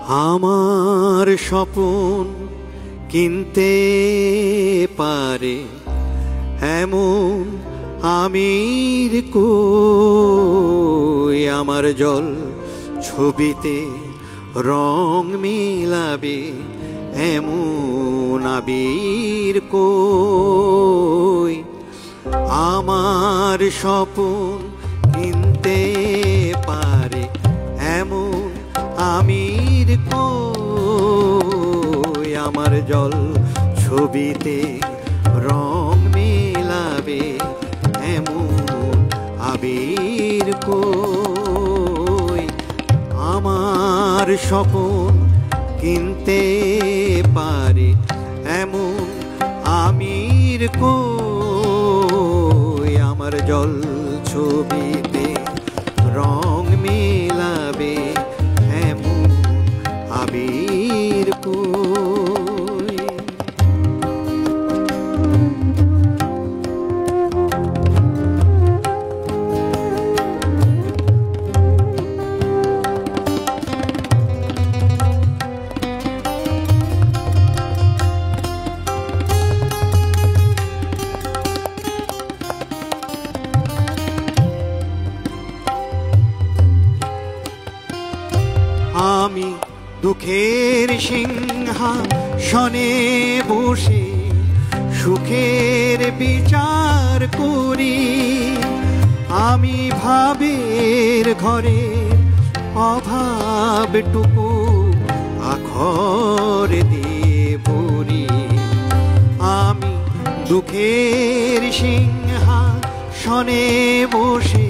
আমার স্বপন কিনতে পারে এমন আমির কই, আমার জল ছবিতে রং মিলাবে এমন আবির কই। আমার স্বপন কিনতে পারে এমন আমির কই, আমার জল ছবিতে রং মেলাবে এমন আবির কই। আমার স্বপন কিনতে পারে এমন আমির কই, আমার জল ছবিতে রং মেলাবে এমন আবির কই। আমি দুঃখের সিংহাসনে বসে সুখের বিচার করি, আমি ভাবের ঘরে অভাবটুকু আখর দিয়ে ভরি। আমি দুঃখের সিংহাসনে বসে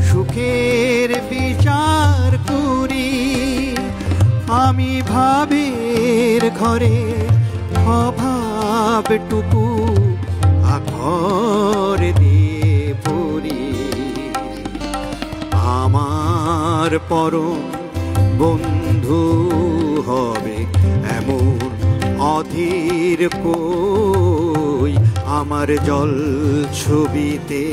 সুখের বিচার করি, আমি ভাবের ঘরে অভাবটুকু আখর দিয়ে ভরি। আমার পরম বন্ধু হবে এমন অধীর কই, আমার জল ছবিতে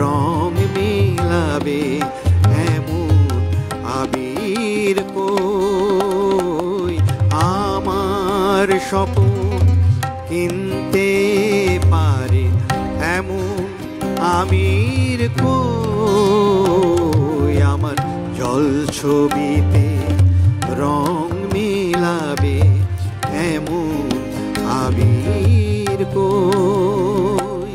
রং মিলাবে এমন আবির কই। আমার স্বপন কিনতে পারে এমন আমির কই, আমার জল ছবিতে রং মিলাবে এমন আবির কই।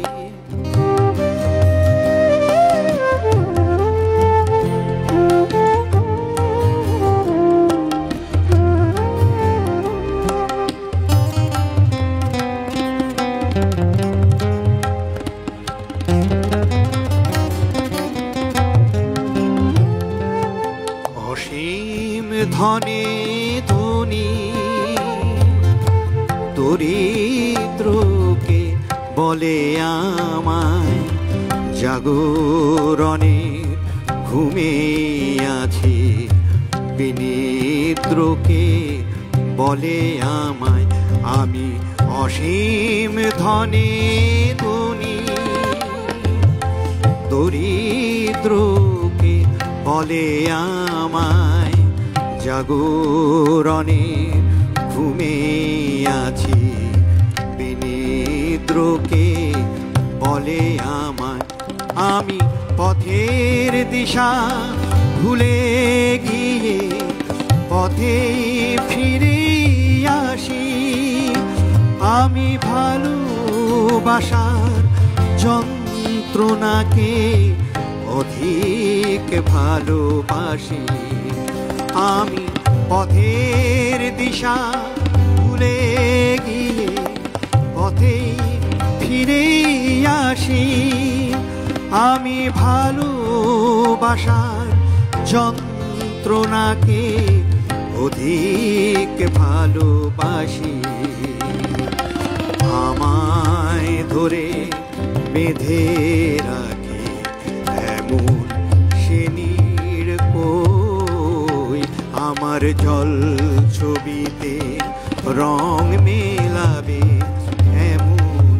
অসীম ধনে ধনী দরিদ্রকে বলে আমায় জাগরণে ঘুমে আছি, বিনিদ্রকে বলে আমায় আমি অসীম ধনে ধনী। দরিদ্রকে বলে আমায় জাগরণে ঘুমে আছি, বিনিদ্রকে বলে আমায় আমি পথের দিশা ভুলে গিয়ে পথে ফিরে আসি। আমি ভালোবাসার যন্ত্রণাকে অধিক ভালোবাসি, আমি পথের দিশা ভুলে গিয়ে পথে ফিরে আসি। আমি ভালোবাসার যন্ত্রণাকে অধিক ভালোবাসি। আমায় ধরে বেঁধে রাখে এমন সে নীড় কই, আমার জল ছবিতে রং মেলাবে এমন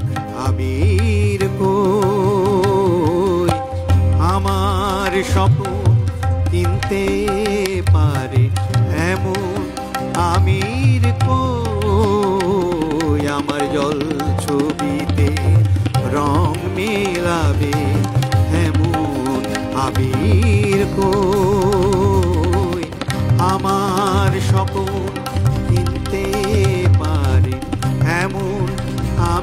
আবির কই। আমার স্বপন কিনতে পারে এমন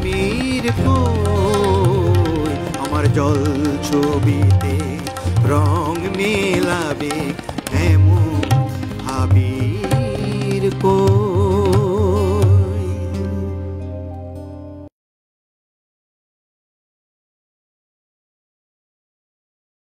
তিমির কই আমার জল ছবিতে রং মেলাবে এমন